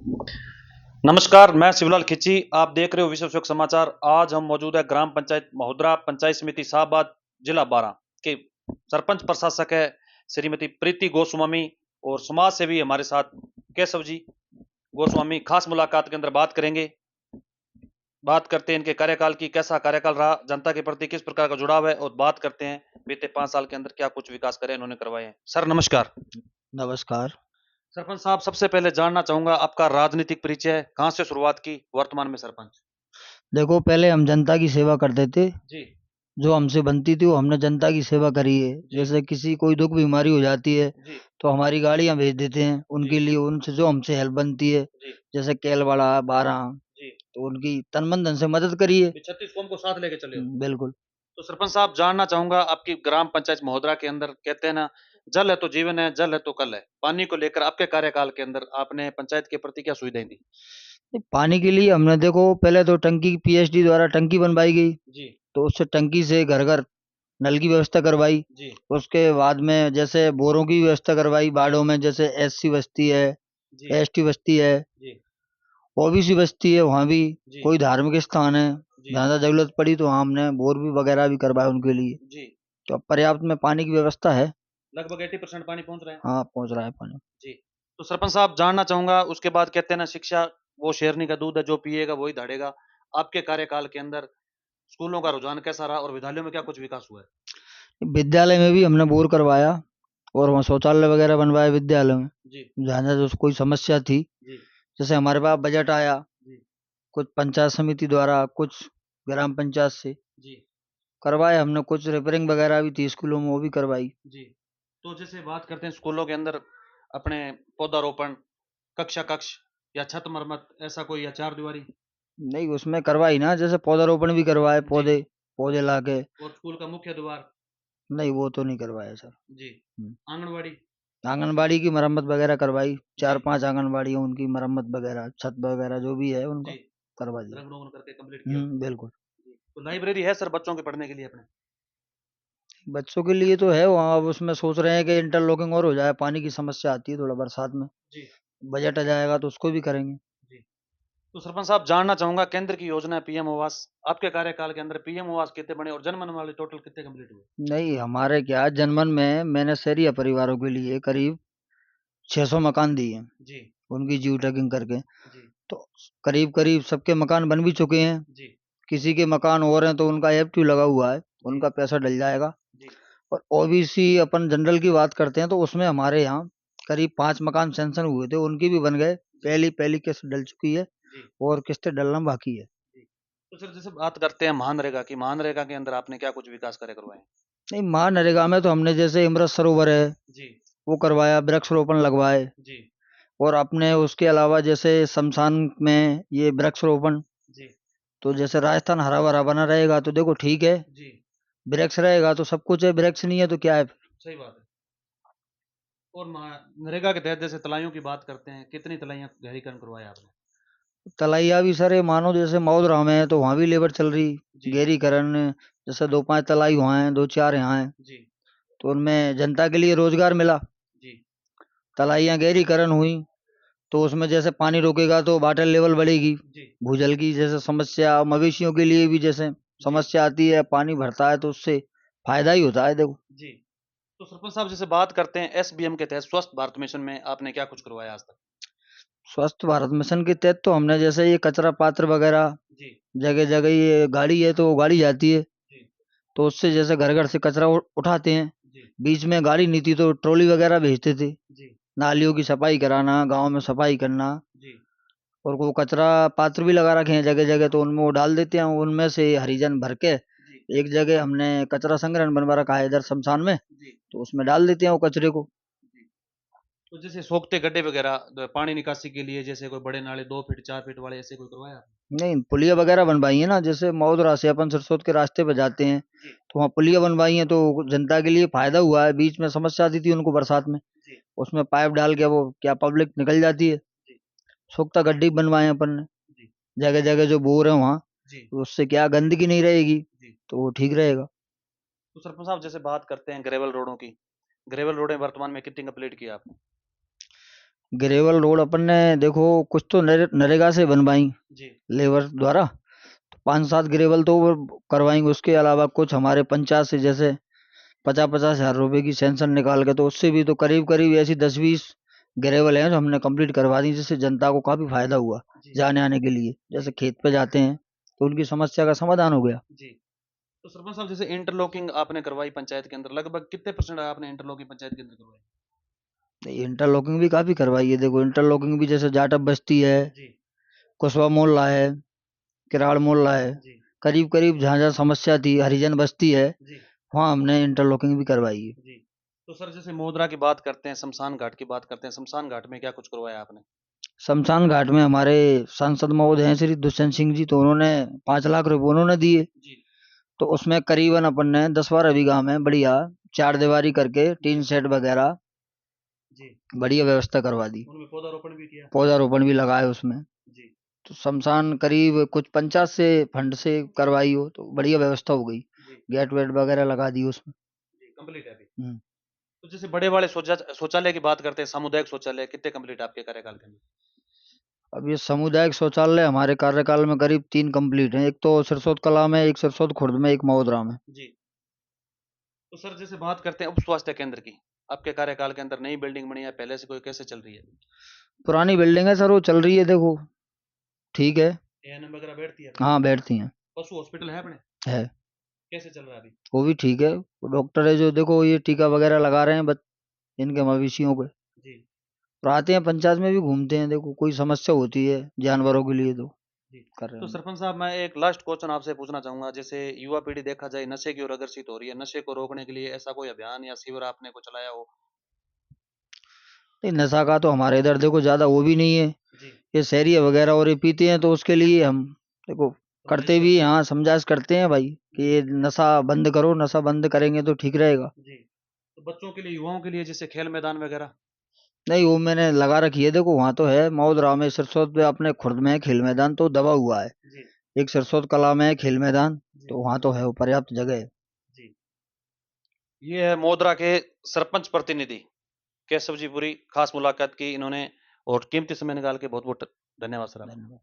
नमस्कार, मैं शिवलाल खिची। आप देख रहे हो विश्व सुख समाचार। आज हम मौजूद है ग्राम पंचायत महोदरा पंचायत समिति शाहबाद, जिला बारां के सरपंच प्रशासक है श्रीमती प्रीति गोस्वामी और समाज सेवी हमारे साथ केशव जी गोस्वामी। खास मुलाकात के अंदर बात करते हैं इनके कार्यकाल की, कैसा कार्यकाल रहा, जनता के प्रति किस प्रकार का जुड़ाव है, और बात करते हैं बीते 5 साल के अंदर क्या कुछ विकास करे इन्होंने करवाए हैं। सर नमस्कार। नमस्कार। सरपंच साहब, सबसे पहले जानना चाहूंगा आपका राजनीतिक परिचय, कहां से शुरुआत की, वर्तमान में सरपंच। देखो, पहले हम जनता की सेवा करते थे। जी जो हमसे बनती थी वो हमने जनता की सेवा करी है। जी जैसे किसी कोई दुख बीमारी हो जाती है जी तो हमारी गाड़ियां भेज देते हैं जी उनके लिए, उनसे जो हमसे हेल्प बनती है। जी जैसे केलवाड़ा, बारह, जी। तो उनकी तन मन धन से मदद करी है। 36 कौम को साथ लेके चले हो। बिल्कुल। तो सरपंच साहब, जानना चाहूंगा आपकी ग्राम पंचायत महोदरा के अंदर कहते हैं ना, जल है तो जीवन है, जल है तो कल है। पानी को लेकर आपके कार्यकाल के अंदर आपने पंचायत के प्रति क्या सुविधाएं दी। ये पानी के लिए हमने, देखो, पहले तो टंकी पीएचडी द्वारा टंकी बनवाई गई। जी तो उससे टंकी से घर घर नल की व्यवस्था करवाई। जी उसके बाद में जैसे बोरों की व्यवस्था करवाई बाड़ों में, जैसे एससी बस्ती है, जी एसटी बस्ती है, जी ओबीसी बस्ती है, वहाँ भी जी कोई धार्मिक स्थान है, जी जहाँ जरूरत पड़ी तो वहाँ हमने बोर भी वगैरह भी करवाए उनके लिए। जी। तो अब पर्याप्त में पानी की व्यवस्था है। लगभग 80% पानी पहुंच रहा है। हाँ, पहुँच रहा है पानी। जी। तो सरपंच साहब, जानना चाहूंगा उसके बाद कहते हैं ना, शिक्षा वो शेरनी का दूध है, जो पिएगा वही दहाड़ेगा। आपके कार्यकाल के अंदर स्कूलों का रुझान कैसा रहा और विद्यालयों में क्या कुछ विकास हुआ है। विद्यालय में भी हमने बोर करवाया और वहाँ शौचालय वगैरह बनवाए विद्यालय में। जी जहाँ जहाँ जो कोई समस्या थी, जी जैसे हमारे पास बजट आया जी कुछ पंचायत समिति द्वारा, कुछ ग्राम पंचायत से जी करवाए हमने। कुछ रिपेयरिंग वगैरह भी थी स्कूलों में, वो भी करवाई। जी। तो जैसे बात करते हैं स्कूलों के अंदर अपने पौधारोपण, कक्षा कक्ष या छत मरम्मत, ऐसा कोई या चार दीवारी। नहीं, उसमें करवाई ना, जैसे पौधारोपण भी करवाए, जी। पौधे पौधे लाके। और स्कूल का मुख्य द्वार। नहीं, वो तो नहीं करवाया सर। जी। हम्म। आंगनवाड़ी। आंगनबाड़ी की मरम्मत वगैरह करवाई, जी 4-5 आंगनबाड़ी है, उनकी मरम्मत वगैरह, छत वगैरह जो भी है जी। उनका करवा दिया। रंग रोगन करके कंप्लीट किया। बिल्कुल। जी। तो लाइब्रेरी है सर बच्चों के पढ़ने के लिए अपने। बच्चों के लिए तो है वहाँ। अब उसमें सोच रहे हैं कि इंटरलॉकिंग और हो जाए, पानी की समस्या आती है थोड़ा बरसात में। जी बजट आ जाएगा तो उसको भी करेंगे। जी। तो सरपंच साहब, जानना चाहूंगा केंद्र की योजना है पीएम आवास, आपके कार्यकाल के अंदर पीएम आवास कितने बने और जनमन वाले टोटल कितने कंप्लीट हुए। नहीं, हमारे क्या जनमन में मैंने शहरी परिवारों के लिए करीब 600 मकान दिए हैं, जी उनकी जियो टैगिंग करके। जी तो करीब करीब सबके मकान बन भी चुके हैं। जी किसी के मकान और हैं तो उनका एफटी लगा हुआ है, जी उनका पैसा डल जाएगा। जी और ओबीसी अपन जनरल की बात करते हैं तो उसमें हमारे यहाँ करीब 5 मकान सैंक्शन हुए थे, उनकी भी बन गए। जी पहली पहली किस्त डल चुकी है जी और किस्तें डलना बाकी है। जी। तो सर जैसे बात करते हैं महानरेगा की, महानरेगा के अंदर आपने क्या कुछ विकास कार्य करवाए। नहीं, महानरेगा में तो हमने जैसे अमृत सरोवर है जी वो करवाया, वृक्षारोपण लगवाए। जी और अपने उसके अलावा जैसे शमशान में ये वृक्षारोपण, जी तो जैसे राजस्थान हरा भरा बना रहेगा तो देखो ठीक है। जी। वृक्ष रहेगा तो सब कुछ है, वृक्ष नहीं है तो क्या है। सही बात है। और नरेगा के तहत जैसे तलाइयों की बात करते हैं, कितनी तलाइयां गहरीकरण करवाया आपने। तलैया भी सर, ये मानो जैसे मौजराम है तो वहाँ भी लेबर चल रही जी गहरीकरण। जैसे 2-5 तलाई वहाँ हैं, 2-4 यहाँ हैं। जी तो उनमें जनता के लिए रोजगार मिला। जी तलाइयाँ गहरीकरण हुई तो उसमें जैसे पानी रोकेगा तो वाटर लेवल बढ़ेगी। जी भूजल की जैसे समस्या, मवेशियों के लिए भी जैसे जी समस्या आती है, पानी भरता है तो उससे फायदा ही होता है, देखो। जी। तो सरपंच साहब, जैसे बात करते हैं एसबीएम के तहत स्वस्थ भारत मिशन में आपने क्या कुछ करवाया आज तक। स्वच्छ भारत मिशन के तहत तो हमने जैसे ये कचरा पात्र वगैरह, जी जगह जगह ये गाड़ी है तो वो गाड़ी जाती है। जी तो उससे जैसे घर घर से कचरा उठाते हैं। जी बीच में गाड़ी नहीं थी तो ट्रॉली वगैरह भेजते थे। जी नालियों की सफाई कराना, गांव में सफाई करना। जी और वो कचरा पात्र भी लगा रखे हैं जगह जगह, तो उनमें वो डाल देते हैं, उनमें से हरिजन भर के जी एक जगह हमने कचरा संग्रहण बनवा रखा है इधर शमशान में। जी तो उसमें डाल देते हैं वो कचरे को। जी। तो जैसे सोखते गड्ढे वगैरह पानी निकासी के लिए, जैसे कोई बड़े नाले 2 फीट 4 फीट वाले, ऐसे कोई करवाया आपने? नहीं, पुलिया वगैरह बनवाई है ना, जैसे मौदरा से अपन सरसोद के रास्ते पे जाते हैं जी तो वहाँ पुलिया बनवाई है, तो जनता के लिए फायदा हुआ है। बीच में समस्या आती थी उनको बरसात में, जी उसमें पाइप डाल के वो क्या पब्लिक निकल जाती है। जी सोख्ता गड्ढे भी बनवाए हैं अपन ने, जी जगह जगह जो बोर है वहाँ। जी तो उससे क्या गंदगी नहीं रहेगी, जी। तो वो ठीक रहेगा। तो सरपंच साहब, जैसे बात करते हैं ग्रेवल रोडों की, ग्रेवल रोडें वर्तमान में कितनी कंप्लीट की आपने। ग्रेवल रोड अपन ने देखो कुछ तो नरेगा से बनवाई जी लेबर द्वारा, तो 5-7 ग्रेवल तो वो करवाएंगे। उसके अलावा कुछ हमारे पंचायत से जैसे 50-50 हज़ार रुपए की सेंशन निकाल के, तो उससे भी तो करीब करीब ऐसी 10-20 ग्रेवल हैं जो हमने कंप्लीट करवा दी, जिससे जनता को काफी फायदा हुआ जी जाने आने के लिए। जी जैसे खेत पे जाते हैं तो उनकी समस्या का समाधान हो गया। जी। तो सरपंच साहब, जैसे इंटरलॉकिंग आपने करवाई पंचायत के अंदर, लगभग कितने परसेंट आपने इंटरलॉकिंग पंचायत के अंदर करवाई? इंटरलॉकिंग भी काफी करवाई है। देखो इंटरलॉकिंग भी जैसे जाटव बस्ती है, जी कुशवा मोहल्ला है, किराड़ मोहल्ला है, जी करीब करीब जहाँ जहाँ समस्या थी, हरिजन बस्ती है, जी वहाँ हमने इंटरलॉकिंग भी करवाई है। जी। तो सर, जैसे मोदरा की बात करते हैं, शमशान घाट की बात करते हैं, शमशान घाट में क्या कुछ करवाया आपने? शमशान घाट में हमारे सांसद महोदय हैं श्री दुष्यंत सिंह जी, तो उन्होंने 5 लाख रुपए उन्होंने दिए। जी तो उसमें करीबन अपन ने 10-12 बीघा में बढ़िया चार दीवारी करके टीन जी शेड वगैरह जी। बढ़िया व्यवस्था करवा दी। उनमें पौधारोपण भी किया? पौधारोपण भी लगाए उसमें। जी तो शमशान करीब कुछ पंचायत से फंड से करवाई हो, तो बढ़िया व्यवस्था हो गई। जी गेट वेट वगैरह लगा दी उसमें। जी। कंप्लीट है अभी? हम्म। तो जैसे बड़े वाले शौचालय की बात करते हैं, सामुदायिक शौचालय कितने कंप्लीट आपके कार्यकाल के अंदर? अब ये सामुदायिक शौचालय हमारे कार्यकाल में करीब 3 कंप्लीट हैं। एक तो सिरसोद कला में, एक सिरसोद खुर्द में, एक मवोदरा में। जी। तो सर, जैसे बात करते हैं उप स्वास्थ्य केंद्र की, आपके कार्यकाल के अंदर नई बिल्डिंग बनी है, पहले से कोई कैसे चल रही है? पुरानी बिल्डिंग है सर, वो चल रही है देखो, ठीक है। एएनएम वगैरह बैठती है अपने? हाँ बैठती हैं। पशु हॉस्पिटल है अपने? है। कैसे चल रहा है अभी? वो भी ठीक है। वो डॉक्टर है जो देखो ये टीका वगैरह लगा रहे हैं बस इनके मवेशियों पे। जी और आते हैं पंचायत में भी घूमते हैं, देखो कोई समस्या होती है जानवरों के लिए तो जी। कर रहे तो हैं। सरपंच साहब, मैं एक लास्ट क्वेश्चन आपसे पूछना चाहूंगा। जैसे युवा पीढ़ी देखा जाए नशे की ओर अग्रसित हो रही है, नशे को रोकने के लिए ऐसा कोई अभियान या शिविर आपने को चलाया हो? नहीं, नशा का तो हमारे इधर देखो ज्यादा वो भी नहीं है। जी। ये शहरी वगैरह और ये पीते हैं, तो उसके लिए हम देखो समझाइश करते भी करते हैं? हाँ समझाइश करते हैं भाई कि जी ये नशा बंद करो, नशा बंद करेंगे तो ठीक रहेगा। जी। तो बच्चों के लिए, युवाओं के लिए, जैसे खेल मैदान वगैरह? नहीं वो मैंने लगा रखी है, देखो वहाँ तो है मौजराव में, सिरसोद पे अपने खुर्द में है खेल मैदान, तो दबा हुआ है। जी एक सिरसोद कला में है खेल मैदान, जी तो वहाँ तो है, वो पर्याप्त जगह है। जी। ये है मोदरा के सरपंच प्रतिनिधि केशव जी पुरी, खास मुलाकात की इन्होंने, और कीमती समय निकाल के बहुत बहुत धन्यवाद सर आपका। धन्यवाद।